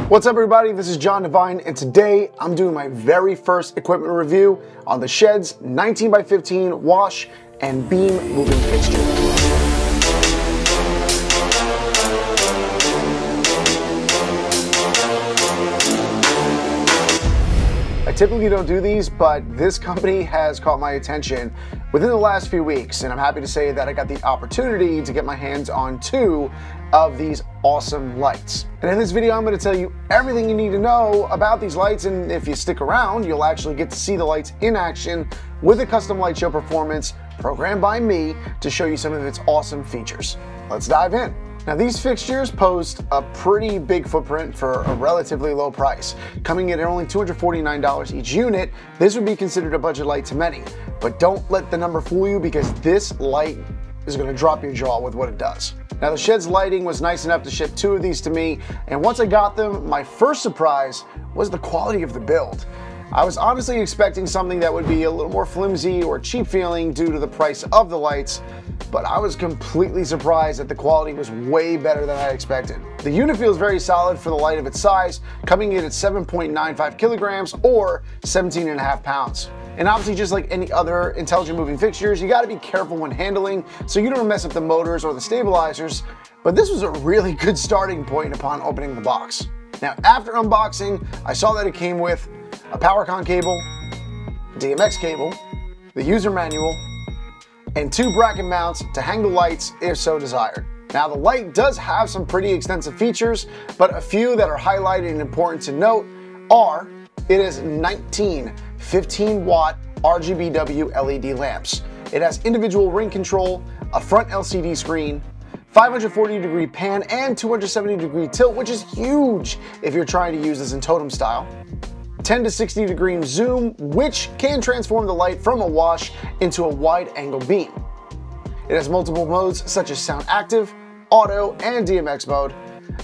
What's up everybody, this is John Devine, and today I'm doing my very first equipment review on the SHEHDS 19x15 wash and beam moving fixture. I typically don't do these, but this company has caught my attention within the last few weeks, and I'm happy to say that I got the opportunity to get my hands on two of these awesome lights. And in this video, I'm going to tell you everything you need to know about these lights, and if you stick around, you'll actually get to see the lights in action with a custom light show performance programmed by me to show you some of its awesome features. Let's dive in. Now, these fixtures post a pretty big footprint for a relatively low price. Coming in at only $249 each unit, this would be considered a budget light to many. But don't let the number fool you, because this light is going to drop your jaw with what it does. Now, the SHEHDS lighting was nice enough to ship two of these to me, and once I got them, my first surprise was the quality of the build. I was honestly expecting something that would be a little more flimsy or cheap feeling due to the price of the lights, but I was completely surprised that the quality was way better than I expected. The unit feels very solid for the light of its size, coming in at 7.95 kilograms or 17.5 pounds. And obviously, just like any other intelligent moving fixtures, you gotta be careful when handling so you don't mess up the motors or the stabilizers, but this was a really good starting point upon opening the box. Now, after unboxing, I saw that it came with a PowerCon cable, DMX cable, the user manual, and two bracket mounts to hang the lights if so desired. Now, the light does have some pretty extensive features, but a few that are highlighted and important to note are it is 19 15-watt RGBW LED lamps. It has individual ring control, a front LCD screen, 540-degree pan and 270-degree tilt, which is huge if you're trying to use this in totem style. 10 to 60-degree zoom, which can transform the light from a wash into a wide-angle beam. It has multiple modes such as sound active, auto, and DMX mode.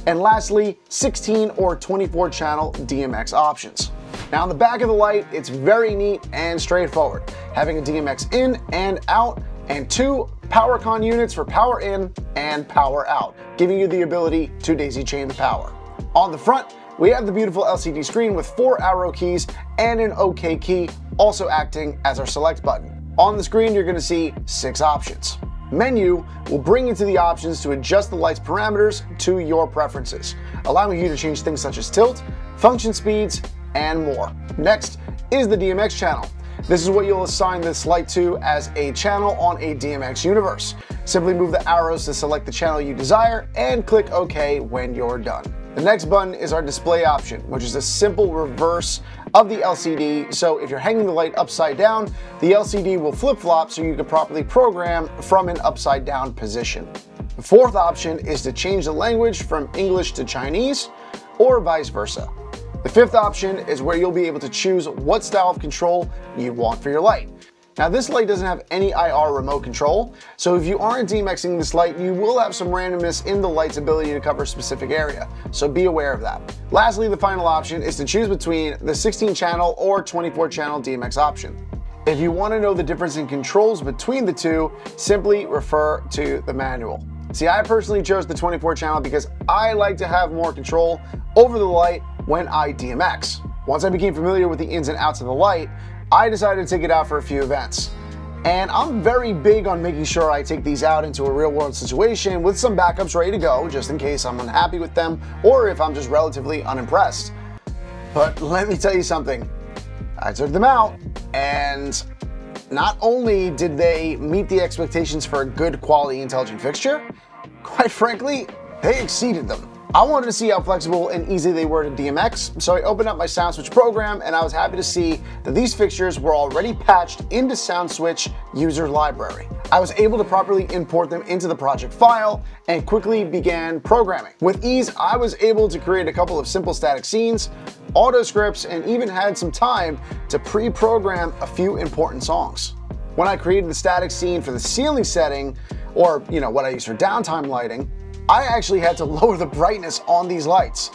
And lastly, 16 or 24 channel DMX options. Now, on the back of the light, it's very neat and straightforward, having a DMX in and out and two PowerCon units for power in and power out, giving you the ability to daisy chain the power. On the front, we have the beautiful LCD screen with 4 arrow keys and an OK key, also acting as our select button. On the screen, you're going to see 6 options. Menu will bring you to the options to adjust the light's parameters to your preferences, allowing you to change things such as tilt, function speeds, and more. Next is the DMX channel. This is what you'll assign this light to as a channel on a DMX universe. Simply move the arrows to select the channel you desire and click OK when you're done. The next button is our display option, which is a simple reverse of the LCD, so if you're hanging the light upside down, the LCD will flip-flop so you can properly program from an upside down position. The fourth option is to change the language from English to Chinese or vice versa. The fifth option is where you'll be able to choose what style of control you want for your light. Now, this light doesn't have any IR remote control, so if you aren't DMXing this light, you will have some randomness in the light's ability to cover a specific area, so be aware of that. Lastly, the final option is to choose between the 16 channel or 24 channel DMX option. If you want to know the difference in controls between the two, simply refer to the manual. See, I personally chose the 24 channel because I like to have more control over the light when I DMX. Once I became familiar with the ins and outs of the light, I decided to take it out for a few events. And I'm very big on making sure I take these out into a real world situation with some backups ready to go, just in case I'm unhappy with them or if I'm just relatively unimpressed. But let me tell you something, I took them out and not only did they meet the expectations for a good quality intelligent fixture, quite frankly, they exceeded them. I wanted to see how flexible and easy they were to DMX, so I opened up my SoundSwitch program and I was happy to see that these fixtures were already patched into SoundSwitch user library. I was able to properly import them into the project file and quickly began programming. With ease, I was able to create a couple of simple static scenes, auto scripts, and even had some time to pre-program a few important songs. When I created the static scene for the ceiling setting, or what I use for downtime lighting, I actually had to lower the brightness on these lights,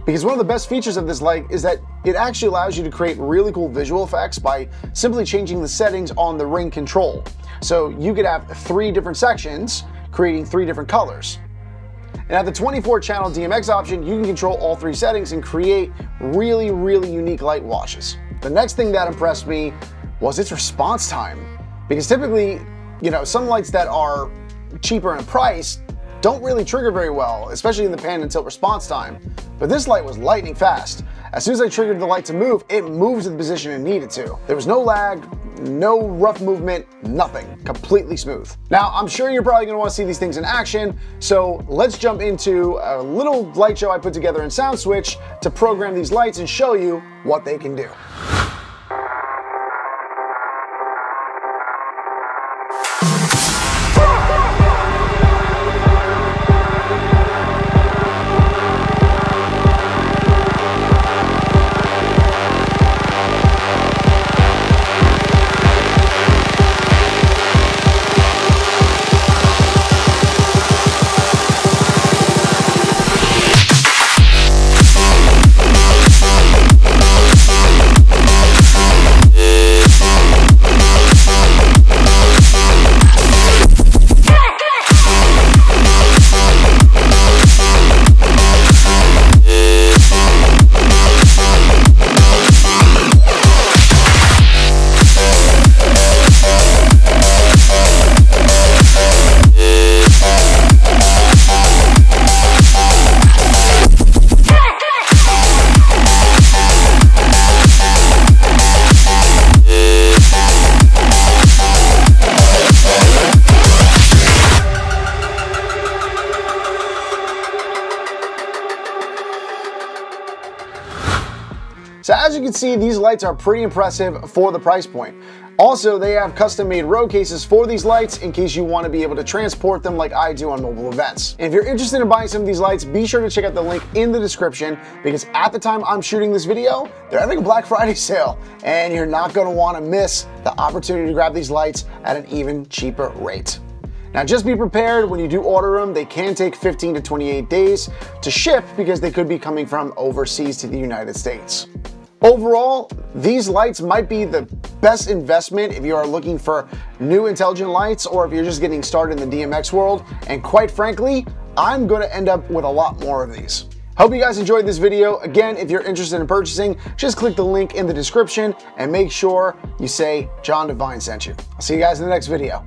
because one of the best features of this light is that it actually allows you to create really cool visual effects by simply changing the settings on the ring control. So you could have 3 different sections creating 3 different colors. And at the 24 channel DMX option, you can control all 3 settings and create really, really unique light washes. The next thing that impressed me was its response time. Because typically, you know, some lights that are cheaper in price don't really trigger very well, especially in the pan and tilt response time. But this light was lightning fast. As soon as I triggered the light to move, it moves to the position it needed to. There was no lag, no rough movement, nothing. Completely smooth. Now, I'm sure you're probably gonna wanna see these things in action, so let's jump into a little light show I put together in SoundSwitch to program these lights and show you what they can do. So as you can see, these lights are pretty impressive for the price point. Also, they have custom-made road cases for these lights in case you want to be able to transport them like I do on mobile events. And if you're interested in buying some of these lights, be sure to check out the link in the description, because at the time I'm shooting this video, they're having a Black Friday sale, and you're not going to want to miss the opportunity to grab these lights at an even cheaper rate. Now just be prepared, when you do order them, they can take 15 to 28 days to ship because they could be coming from overseas to the United States. Overall, these lights might be the best investment if you are looking for new intelligent lights or if you're just getting started in the DMX world. And quite frankly, I'm going to end up with a lot more of these. Hope you guys enjoyed this video. Again, if you're interested in purchasing, just click the link in the description and make sure you say John Devine sent you. I'll see you guys in the next video.